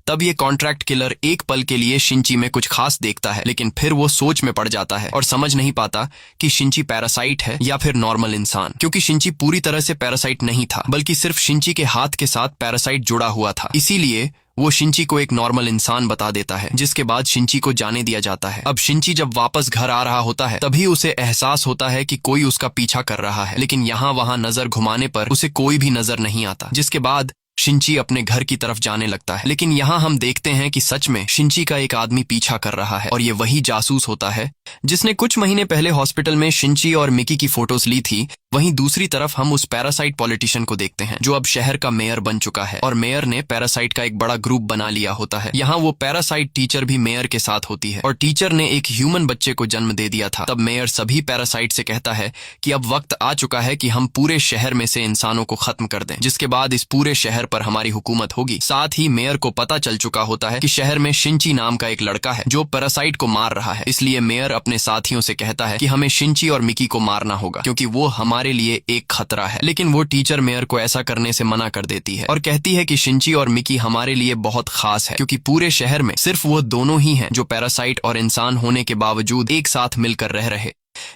S1: तब ये कॉन्ट्रैक्ट किलर एक पल के लिए शिंची में कुछ खास देखता है, लेकिन फिर वो सोच में पड़ जाता है और समझ नहीं पाता कि शिंची पैरासाइट है या फिर नॉर्मल इंसान, क्योंकि शिंची पूरी तरह से पैरासाइट नहीं था बल्कि सिर्फ शिंची के हाथ के साथ पैरासाइट जुड़ा हुआ था। इसीलिए वो शिंची को एक नॉर्मल इंसान बता देता है, जिसके बाद शिंची को जाने दिया जाता है। अब शिंची जब वापस घर आ रहा होता है तभी उसे एहसास होता है कि कोई उसका पीछा कर रहा है, लेकिन यहाँ वहां नजर घुमाने पर उसे कोई भी नजर नहीं आता, जिसके बाद शिंची अपने घर की तरफ जाने लगता है। लेकिन यहाँ हम देखते हैं कि सच में शिंची का एक आदमी पीछा कर रहा है और ये वही जासूस होता है जिसने कुछ महीने पहले हॉस्पिटल में शिंची और मिकी की फोटोज ली थी। वहीं दूसरी तरफ हम उस पैरासाइट पॉलिटिशियन को देखते हैं जो अब शहर का मेयर बन चुका है और मेयर ने पैरासाइट का एक बड़ा ग्रुप बना लिया होता है। यहाँ वो पैरासाइट टीचर भी मेयर के साथ होती है और टीचर ने एक ह्यूमन बच्चे को जन्म दे दिया था। तब मेयर सभी पैरासाइट से कहता है कि अब वक्त आ चुका है कि हम पूरे शहर में से इंसानों को खत्म कर दें, जिसके बाद इस पूरे शहर पर हमारी हुकूमत होगी। साथ ही मेयर को पता चल चुका होता है कि शहर में शिंची नाम का एक लड़का है जो पैरासाइट को मार रहा है, इसलिए मेयर अपने साथियों से कहता है कि हमें शिंची और मिकी को मारना होगा क्योंकि वो हमारे लिए एक खतरा है। लेकिन वो टीचर मेयर को ऐसा करने से मना कर देती है और कहती है कि शिंची और मिकी हमारे लिए बहुत खास है क्योंकि पूरे शहर में सिर्फ वो दोनों ही हैं जो पैरासाइट और इंसान होने के बावजूद एक साथ मिलकर रह रहे।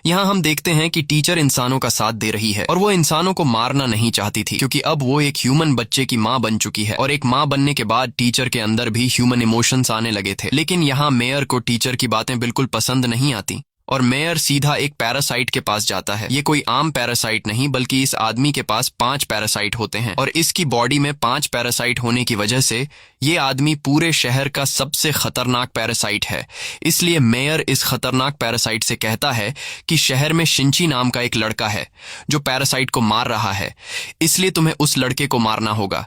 S1: यहाँ हम देखते हैं कि टीचर इंसानों का साथ दे रही है और वो इंसानों को मारना नहीं चाहती थी क्योंकि अब वो एक ह्यूमन बच्चे की माँ बन चुकी है और एक माँ बनने के बाद टीचर के अंदर भी ह्यूमन इमोशंस आने लगे थे। लेकिन यहाँ मेयर को टीचर की बातें बिल्कुल पसंद नहीं आती और मेयर सीधा एक पैरासाइट के पास जाता है। ये कोई आम पैरासाइट नहीं बल्कि इस आदमी के पास 5 पैरासाइट होते हैं और इसकी बॉडी में 5 पैरासाइट होने की वजह से ये आदमी पूरे शहर का सबसे खतरनाक पैरासाइट है। इसलिए मेयर इस खतरनाक पैरासाइट से कहता है कि शहर में शिंची नाम का एक लड़का है जो पैरासाइट को मार रहा है, इसलिए तुम्हें उस लड़के को मारना होगा।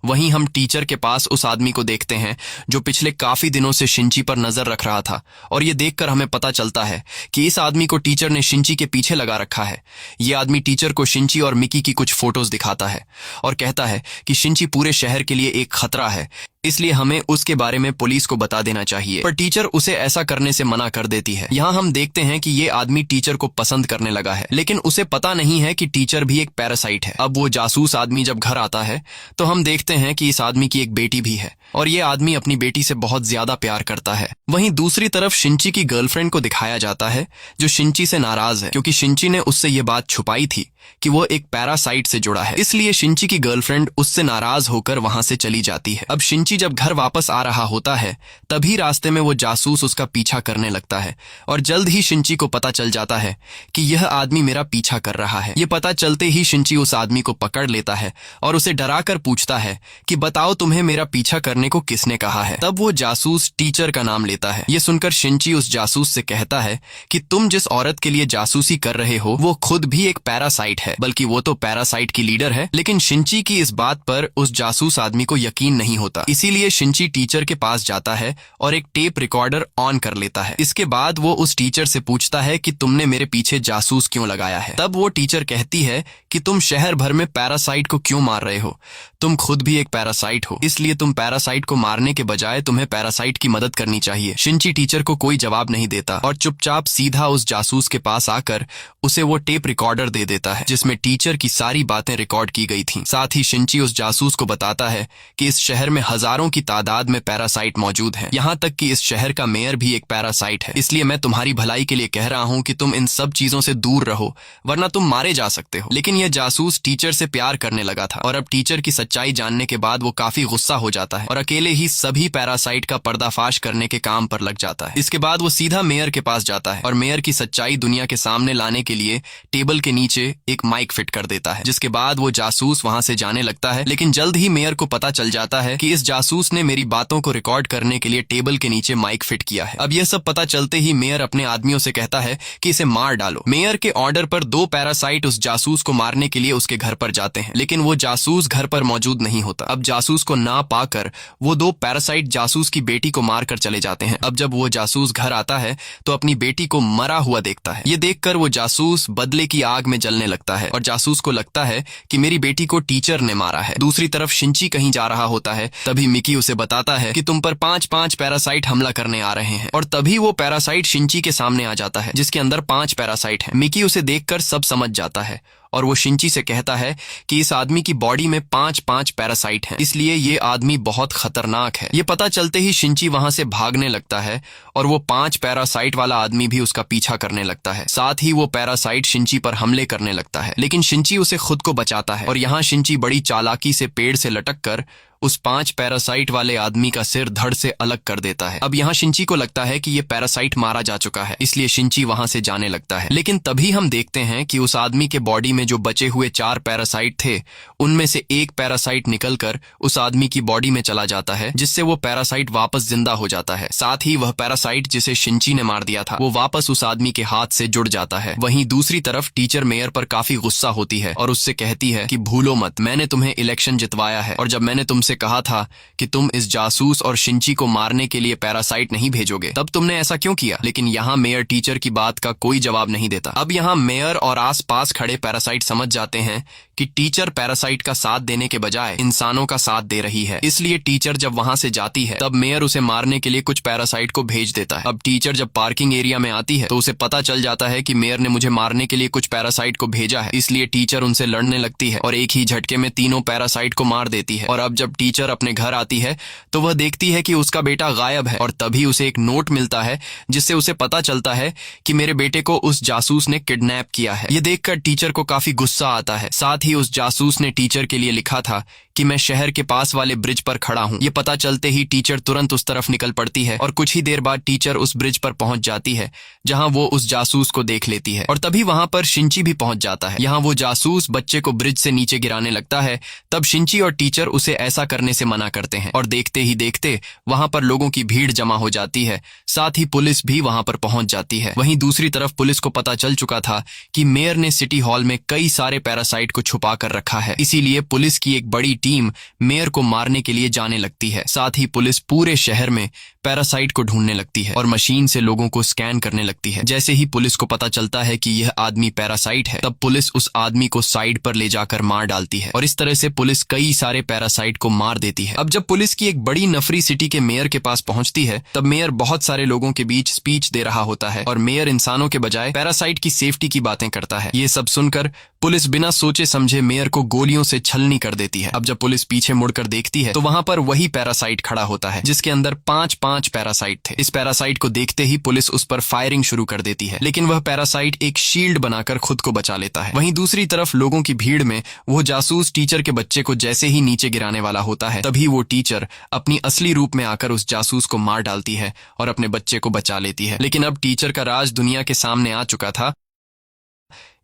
S1: वहीं हम टीचर के पास उस आदमी को देखते हैं जो पिछले काफी दिनों से शिंची पर नजर रख रहा था और ये देखकर हमें पता चलता है कि इस आदमी को टीचर ने शिंची के पीछे लगा रखा है। ये आदमी टीचर को शिंची और मिकी की कुछ फोटोज दिखाता है और कहता है कि शिंची पूरे शहर के लिए एक खतरा है, इसलिए हमें उसके बारे में पुलिस को बता देना चाहिए, पर टीचर उसे ऐसा करने से मना कर देती है। यहाँ हम देखते हैं कि ये आदमी टीचर को पसंद करने लगा है, लेकिन उसे पता नहीं है कि टीचर भी एक पैरासाइट है। अब वो जासूस आदमी जब घर आता है तो हम देखते हैं कि इस आदमी की एक बेटी भी है और ये आदमी अपनी बेटी से बहुत ज्यादा प्यार करता है। वहीं दूसरी तरफ शिंची की गर्लफ्रेंड को दिखाया जाता है जो शिंची से नाराज है क्योंकि शिंची ने उससे ये बात छुपाई थी कि वो एक पैरासाइट से जुड़ा है। इसलिए शिंची की गर्लफ्रेंड उससे नाराज होकर वहां से चली जाती है। अब शिंची जब घर वापस आ रहा होता है तभी रास्ते में वो जासूस उसका पीछा करने लगता है और जल्द ही शिंची को पता चल जाता है कि यह आदमी मेरा पीछा कर रहा है। ये पता चलते ही शिंची उस आदमी को पकड़ लेता है और उसे डराकर पूछता है कि बताओ तुम्हें मेरा पीछा करने को किसने कहा है। तब वो जासूस टीचर का नाम लेता है। ये सुनकर शिंची उस जासूस से कहता है कि तुम जिस औरत के लिए जासूसी कर रहे हो वो खुद भी एक पैरासाइट है, बल्कि वो तो पैरासाइट की लीडर है। लेकिन शिंची की इस बात पर उस जासूस आदमी को यकीन नहीं होता, इसीलिए शिंची टीचर के पास जाता है और एक टेप रिकॉर्डर ऑन कर लेता है। इसके बाद वो उस टीचर से पूछता है कि तुमने मेरे पीछे जासूस क्यों लगाया है। तब वो टीचर कहती है कि तुम शहर भर में पैरासाइट को क्यों मार रहे हो, तुम खुद भी एक पैरासाइट हो, इसलिए तुम पैरासाइट को मारने के बजाय तुम्हें पैरासाइट की मदद करनी चाहिए। शिंची टीचर को कोई जवाब नहीं देता और चुपचाप सीधा उस जासूस के पास आकर उसे वो टेप रिकॉर्डर दे देता है जिसमें टीचर की सारी बातें रिकॉर्ड की गई थीं। साथ ही शिंची उस जासूस को बताता है कि इस शहर में हजारों की तादाद में पैरासाइट मौजूद हैं, यहाँ तक कि इस शहर का मेयर भी एक पैरासाइट है। इसलिए मैं तुम्हारी भलाई के लिए कह रहा हूँ कि तुम इन सब चीजों से दूर रहो वरना तुम मारे जा सकते हो। लेकिन यह जासूस टीचर से प्यार करने लगा था और अब टीचर की सच्चाई जानने के बाद वो काफी गुस्सा हो जाता है और अकेले ही सभी पैरासाइट का पर्दाफाश करने के काम पर लग जाता है। इसके बाद वो सीधा मेयर के पास जाता है और मेयर की सच्चाई दुनिया के सामने लाने के लिए टेबल के नीचे एक माइक फिट कर देता है, जिसके बाद वो जासूस वहां से जाने लगता है। लेकिन जल्द ही मेयर को पता चल जाता है कि इस जासूस ने मेरी बातों को रिकॉर्ड करने के लिए टेबल के नीचे माइक फिट किया है। अब यह सब पता चलते ही मेयर अपने आदमियों से कहता है कि इसे मार डालो। मेयर के ऑर्डर पर 2 पैरासाइट उस जासूस को मारने के लिए उसके घर पर जाते हैं, लेकिन वो जासूस घर पर मौजूद नहीं होता। अब जासूस को ना पाकर वो 2 पैरासाइट जासूस की बेटी को मारकर चले जाते हैं। अब जब वो जासूस घर आता है तो अपनी बेटी को मरा हुआ देखता है। ये देखकर वो जासूस बदले की आग में जलने लगता है और जासूस को लगता है कि मेरी बेटी को टीचर ने मारा है। दूसरी तरफ शिंची कहीं जा रहा होता है, तभी मिकी उसे बताता है कि तुम पर 5-5 पैरासाइट हमला करने आ रहे हैं और तभी वो पैरासाइट शिंची के सामने आ जाता है जिसके अंदर 5 पैरासाइट हैं। मिकी उसे देखकर सब समझ जाता है और वो शिंची से कहता है कि इस आदमी की बॉडी में 5-5 पैरासाइट हैं, इसलिए ये आदमी बहुत खतरनाक है। ये पता चलते ही शिंची वहां से भागने लगता है और वो 5 पैरासाइट वाला आदमी भी उसका पीछा करने लगता है। साथ ही वो पैरासाइट शिंची पर हमले करने लगता है, लेकिन शिंची उसे खुद को बचाता है और यहाँ शिंची बड़ी चालाकी से पेड़ से लटक कर उस 5 पैरासाइट वाले आदमी का सिर धड़ से अलग कर देता है। अब यहाँ शिंची को लगता है कि ये पैरासाइट मारा जा चुका है, इसलिए शिंची वहां से जाने लगता है। लेकिन तभी हम देखते हैं कि उस आदमी के बॉडी में जो बचे हुए 4 पैरासाइट थे उनमें से एक पैरासाइट निकलकर उस आदमी की बॉडी में चला जाता है, जिससे वो पैरासाइट वापस जिंदा हो जाता है। साथ ही वह पैरासाइट जिसे शिंची ने मार दिया था वो वापस उस आदमी के हाथ से जुड़ जाता है। वहीं दूसरी तरफ टीचर मेयर पर काफी गुस्सा होती है और उससे कहती है कि भूलो मत, मैंने तुम्हें इलेक्शन जितवाया है और जब मैंने तुमसे कहा था कि तुम इस जासूस और शिंची को मारने के लिए पैरासाइट नहीं भेजोगे, तब तुमने ऐसा क्यों किया। लेकिन यहाँ मेयर टीचर की बात का कोई जवाब नहीं देता। अब यहाँ मेयर और आसपास खड़े पैरासाइट समझ जाते हैं कि टीचर पैरासाइट का साथ देने के बजाय इंसानों का साथ दे रही है, इसलिए टीचर जब वहां से जाती है तब मेयर उसे मारने के लिए कुछ पैरासाइट को भेज देता है। अब टीचर जब पार्किंग एरिया में आती है तो उसे पता चल जाता है कि मेयर ने मुझे मारने के लिए कुछ पैरासाइट को भेजा है, इसलिए टीचर उनसे लड़ने लगती है और एक ही झटके में तीनों पैरासाइट को मार देती है। और अब जब टीचर अपने घर आती है तो वह देखती है कि उसका बेटा गायब है और तभी उसे एक नोट मिलता है जिससे उसे पता चलता है कि मेरे बेटे को उस जासूस ने किडनैप किया है। ये देखकर टीचर को काफी गुस्सा आता है। साथ ही उस जासूस ने टीचर के लिए लिखा था कि मैं शहर के पास वाले ब्रिज पर खड़ा हूँ। ये पता चलते ही टीचर तुरंत उस तरफ निकल पड़ती है और कुछ ही देर बाद टीचर उस ब्रिज पर पहुंच जाती है जहां वो उस जासूस को देख लेती है और तभी वहां पर शिंची भी पहुंच जाता है। यहाँ वो जासूस बच्चे को ब्रिज से नीचे गिराने लगता है, तब शिंची और टीचर उसे ऐसा करने से मना करते हैं और देखते ही देखते वहां पर लोगों की भीड़ जमा हो जाती है। साथ ही पुलिस भी वहां पर पहुंच जाती है। वहीं दूसरी तरफ पुलिस को पता चल चुका था कि मेयर ने सिटी हॉल में कई सारे पैरासाइट को छुपा कर रखा है, इसीलिए पुलिस की एक बड़ी टीम मेयर को मारने के लिए जाने लगती है। साथ ही पुलिस पूरे शहर में पैरासाइट को ढूंढने लगती है और मशीन से लोगों को स्कैन करने लगती है। जैसे ही पुलिस को पता चलता है कि यह आदमी पैरासाइट है, तब पुलिस उस आदमी को साइड पर ले जाकर मार डालती है और इस तरह से पुलिस कई सारे पैरासाइट को मार देती है। अब जब पुलिस की एक बड़ी नफरी सिटी के मेयर के पास पहुंचती है, तब मेयर बहुत सारे लोगों के बीच स्पीच दे रहा होता है और मेयर इंसानों के बजाय पैरासाइट की सेफ्टी की बातें करता है। ये सब सुनकर पुलिस बिना सोचे समझे मेयर को गोलियों से छलनी कर देती है। अब जब पुलिस पीछे मुड़कर देखती है तो वहां पर वही पैरासाइट खड़ा होता है जिसके अंदर 5 पैरासाइट थे। इस पैरासाइट को देखते ही पुलिस उस पर फायरिंग शुरू कर देती है, लेकिन वह पैरासाइट एक शील्ड बनाकर खुद को बचा लेता है। वहीं दूसरी तरफ लोगों की भीड़ में वो जासूस टीचर के बच्चे को जैसे ही नीचे गिराने वाला होता है, तभी वो टीचर अपनी असली रूप में आकर उस जासूस को मार डालती है और अपने बच्चे को बचा लेती है। लेकिन अब टीचर का राज दुनिया के सामने आ चुका था,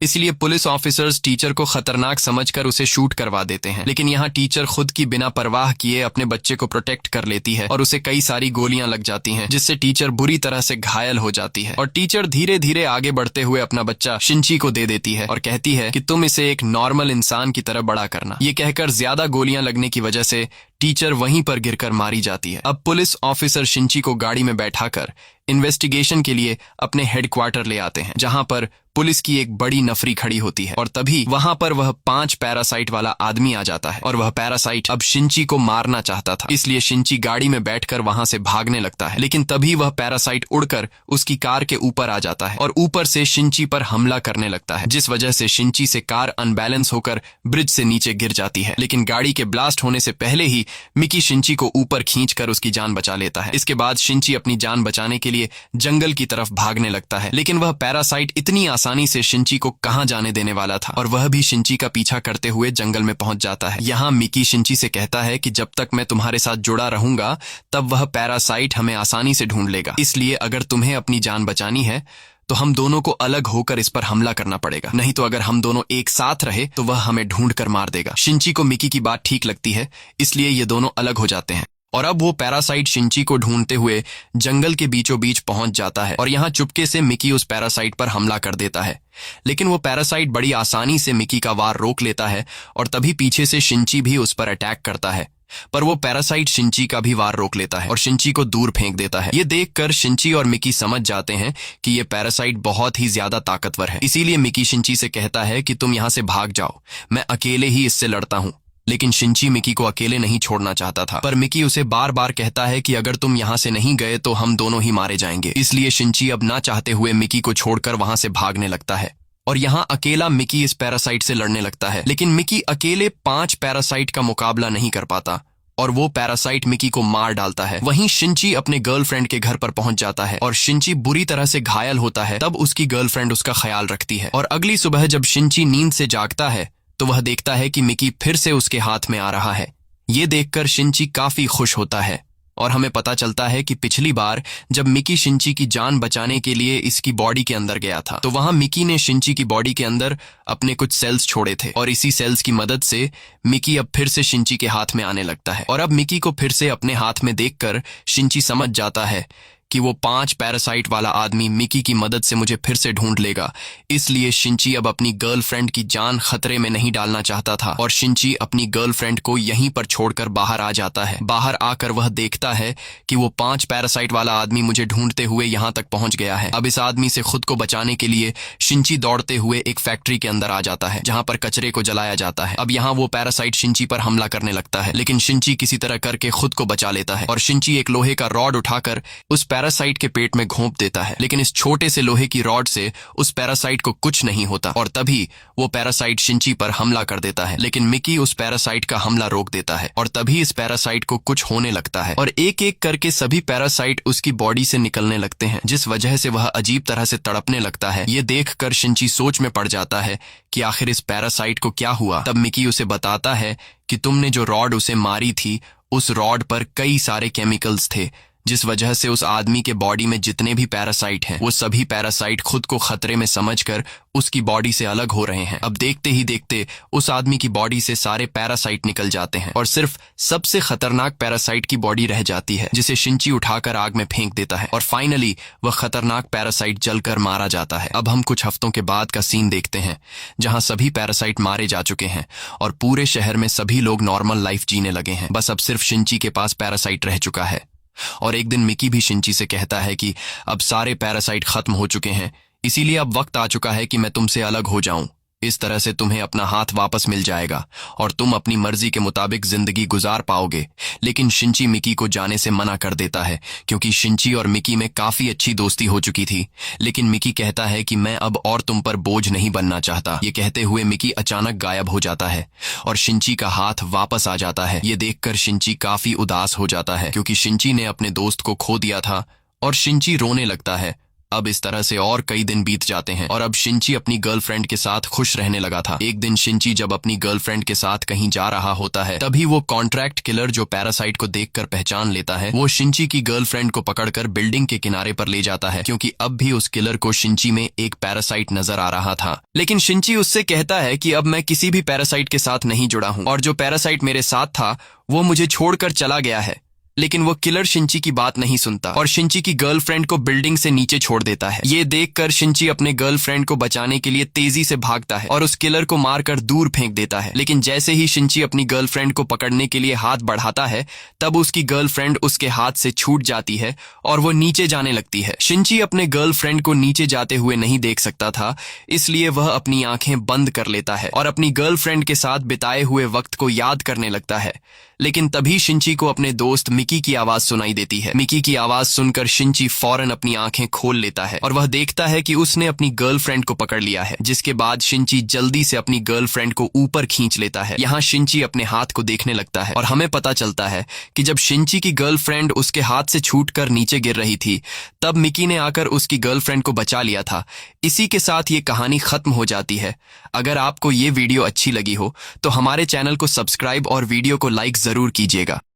S1: इसलिए पुलिस ऑफिसर्स टीचर को खतरनाक समझकर उसे शूट करवा देते हैं। लेकिन यहाँ टीचर खुद की बिना परवाह किए अपने बच्चे को प्रोटेक्ट कर लेती है और उसे कई सारी गोलियां लग जाती हैं, जिससे टीचर बुरी तरह से घायल हो जाती है। और टीचर धीरे धीरे आगे बढ़ते हुए अपना बच्चा शिंची को दे देती है और कहती है कि तुम इसे एक नॉर्मल इंसान की तरह बड़ा करना। ये कहकर ज्यादा गोलियां लगने की वजह से टीचर वहीं पर गिरकर मारी जाती है। अब पुलिस ऑफिसर शिंची को गाड़ी में बैठाकर इन्वेस्टिगेशन के लिए अपने हेडक्वार्टर ले आते हैं, जहां पर पुलिस की एक बड़ी नफरी खड़ी होती है और तभी वहां पर वह 5 पैरासाइट वाला आदमी आ जाता है और वह पैरासाइट अब शिंची को मारना चाहता था। इसलिए शिंची गाड़ी में बैठकर वहां से भागने लगता है, लेकिन तभी वह पैरासाइट उड़कर उसकी कार के ऊपर आ जाता है और ऊपर से शिंची पर हमला करने लगता है, जिस वजह से शिंची से कार अनबैलेंस होकर ब्रिज से नीचे गिर जाती है। लेकिन गाड़ी के ब्लास्ट होने से पहले ही मिकी शिंची को ऊपर खींचकर उसकी जान बचा लेता है। इसके बाद शिंची अपनी जान बचाने के लिए जंगल की तरफ भागने लगता है, लेकिन वह पैरासाइट इतनी आसानी से शिंची को कहां जाने देने वाला था और वह भी शिंची का पीछा करते हुए जंगल में पहुंच जाता है। यहाँ मिकी शिंची से कहता है कि जब तक मैं तुम्हारे साथ जुड़ा रहूंगा तब वह पैरासाइट हमें आसानी से ढूंढ लेगा, इसलिए अगर तुम्हें अपनी जान बचानी है तो हम दोनों को अलग होकर इस पर हमला करना पड़ेगा, नहीं तो अगर हम दोनों एक साथ रहे तो वह हमें ढूंढ कर मार देगा। शिंची को मिकी की बात ठीक लगती है, इसलिए ये दोनों अलग हो जाते हैं और अब वो पैरासाइट शिंची को ढूंढते हुए जंगल के बीचों बीच पहुंच जाता है और यहाँ चुपके से मिकी उस पैरासाइट पर हमला कर देता है। लेकिन वो पैरासाइट बड़ी आसानी से मिकी का वार रोक लेता है और तभी पीछे से शिंची भी उस पर अटैक करता है, पर वो पैरासाइट शिंची का भी वार रोक लेता है और शिंची को दूर फेंक देता है। ये देखकर शिंची और मिकी समझ जाते हैं कि ये पैरासाइट बहुत ही ज्यादा ताकतवर है, इसीलिए मिकी शिंची से कहता है कि तुम यहाँ से भाग जाओ, मैं अकेले ही इससे लड़ता हूँ। लेकिन शिंची मिकी को अकेले नहीं छोड़ना चाहता था, पर मिकी उसे बार बार कहता है कि अगर तुम यहाँ से नहीं गए तो हम दोनों ही मारे जाएंगे। इसलिए शिंची अब ना चाहते हुए मिकी को छोड़कर वहां से भागने लगता है और यहाँ अकेला मिकी इस पैरासाइट से लड़ने लगता है। लेकिन मिकी अकेले 5 पैरासाइट का मुकाबला नहीं कर पाता और वो पैरासाइट मिकी को मार डालता है। वहीं शिंची अपने गर्लफ्रेंड के घर पर पहुंच जाता है और शिंची बुरी तरह से घायल होता है, तब उसकी गर्लफ्रेंड उसका ख्याल रखती है। और अगली सुबह जब शिंची नींद से जागता है तो वह देखता है कि मिकी फिर से उसके हाथ में आ रहा है। ये देखकर शिंची काफी खुश होता है और हमें पता चलता है कि पिछली बार जब मिकी शिंची की जान बचाने के लिए इसकी बॉडी के अंदर गया था तो वहां मिकी ने शिंची की बॉडी के अंदर अपने कुछ सेल्स छोड़े थे और इसी सेल्स की मदद से मिकी अब फिर से शिंची के हाथ में आने लगता है। और अब मिकी को फिर से अपने हाथ में देखकर शिंची समझ जाता है कि वो 5 पैरासाइट वाला आदमी मिकी की मदद से मुझे फिर से ढूंढ लेगा, इसलिए शिंची अब अपनी गर्लफ्रेंड की जान खतरे में नहीं डालना चाहता था और शिंची अपनी गर्लफ्रेंड को यहीं पर छोड़कर बाहर आ जाता है। बाहर आकर वह देखता है कि वो 5 पैरासाइट वाला आदमी मुझे ढूंढते हुए यहाँ तक पहुंच गया है। अब इस आदमी से खुद को बचाने के लिए शिंची दौड़ते हुए एक फैक्ट्री के अंदर आ जाता है जहां पर कचरे को जलाया जाता है। अब यहाँ वो पैरासाइट शिंची पर हमला करने लगता है, लेकिन शिंची किसी तरह करके खुद को बचा लेता है और शिंची एक लोहे का रॉड उठाकर उस पैरासाइट के पेट में घोंप देता है। लेकिन इस छोटे से लोहे की रॉड से उस पैरासाइट को कुछ नहीं होता और तभी वो पैरासाइट शिंची पर हमला कर देता है, लेकिन मिकी उस पैरासाइट का हमला रोक देता है और तभी इस पैरासाइट को कुछ होने लगता है और एक एक करके सभी पैरासाइट उसकी बॉडी से निकलने लगते हैं, जिस वजह से वह अजीब तरह से तड़पने लगता है। ये देखकर शिंची सोच में पड़ जाता है कि आखिर इस पैरासाइट को क्या हुआ। तब मिकी उसे बताता है कि तुमने जो रॉड उसे मारी थी उस रॉड पर कई सारे केमिकल्स थे, जिस वजह से उस आदमी के बॉडी में जितने भी पैरासाइट हैं वो सभी पैरासाइट खुद को खतरे में समझकर उसकी बॉडी से अलग हो रहे हैं। अब देखते ही देखते उस आदमी की बॉडी से सारे पैरासाइट निकल जाते हैं और सिर्फ सबसे खतरनाक पैरासाइट की बॉडी रह जाती है, जिसे शिंची उठाकर आग में फेंक देता है और फाइनली वह खतरनाक पैरासाइट जलकर मारा जाता है। अब हम कुछ हफ्तों के बाद का सीन देखते हैं जहां सभी पैरासाइट मारे जा चुके हैं और पूरे शहर में सभी लोग नॉर्मल लाइफ जीने लगे हैं। बस अब सिर्फ शिंची के पास पैरासाइट रह चुका है और एक दिन मिकी भी शिंची से कहता है कि अब सारे पैरासाइट खत्म हो चुके हैं, इसीलिए अब वक्त आ चुका है कि मैं तुमसे अलग हो जाऊं। इस तरह से तुम्हें अपना हाथ वापस मिल जाएगा और तुम अपनी मर्जी के मुताबिक जिंदगी गुजार पाओगे। लेकिन शिंची मिकी को जाने से मना कर देता है क्योंकि शिंची और मिकी में काफी अच्छी दोस्ती हो चुकी थी। लेकिन मिकी कहता है कि मैं अब और तुम पर बोझ नहीं बनना चाहता। ये कहते हुए मिकी अचानक गायब हो जाता है और शिंची का हाथ वापस आ जाता है। ये देखकर शिंची काफी उदास हो जाता है क्योंकि शिंची ने अपने दोस्त को खो दिया था और शिंची रोने लगता है। अब इस तरह से और कई दिन बीत जाते हैं और अब शिंची अपनी गर्लफ्रेंड के साथ खुश रहने लगा था। एक दिन शिंची जब अपनी गर्लफ्रेंड के साथ कहीं जा रहा होता है, तभी वो कॉन्ट्रैक्ट किलर जो पैरासाइट को देखकर पहचान लेता है, वो शिंची की गर्लफ्रेंड को पकड़कर बिल्डिंग के किनारे पर ले जाता है क्योंकि अब भी उस किलर को शिंची में एक पैरासाइट नजर आ रहा था। लेकिन शिंची उससे कहता है कि अब मैं किसी भी पैरासाइट के साथ नहीं जुड़ा हूं और जो पैरासाइट मेरे साथ था वो मुझे छोड़कर चला गया है। लेकिन वो किलर शिंची की बात नहीं सुनता और शिंची की गर्लफ्रेंड को बिल्डिंग से नीचे छोड़ देता है। ये देखकर शिंची अपने गर्लफ्रेंड को बचाने के लिए तेजी से भागता है और उस किलर को मारकर दूर फेंक देता है। लेकिन जैसे ही शिंची अपनी गर्लफ्रेंड को पकड़ने के लिए हाथ बढ़ाता है, तब उसकी गर्लफ्रेंड उसके हाथ से छूट जाती है और वो नीचे जाने लगती है। शिंची अपने गर्लफ्रेंड को नीचे जाते हुए नहीं देख सकता था, इसलिए वह अपनी आंखें बंद कर लेता है और अपनी गर्लफ्रेंड के साथ बिताए हुए वक्त को याद करने लगता है। लेकिन तभी शिंची को अपने दोस्त मिकी की आवाज सुनाई देती है। मिकी की आवाज सुनकर शिंची फौरन अपनी आंखें खोल लेता है और वह देखता है कि उसने अपनी गर्लफ्रेंड को पकड़ लिया है। जिसके बाद शिंची जल्दी से अपनी गर्लफ्रेंड को ऊपर खींच लेता है। यहाँ शिंची अपने हाथ को देखने लगता है और हमें पता चलता है कि जब शिंची की गर्लफ्रेंड उसके हाथ से छूटकर नीचे गिर रही थी, तब मिकी ने आकर उसकी गर्लफ्रेंड को बचा लिया था। इसी के साथ ये कहानी खत्म हो जाती है। अगर आपको ये वीडियो अच्छी लगी हो तो हमारे चैनल को सब्सक्राइब और वीडियो को लाइक जरूर कीजिएगा।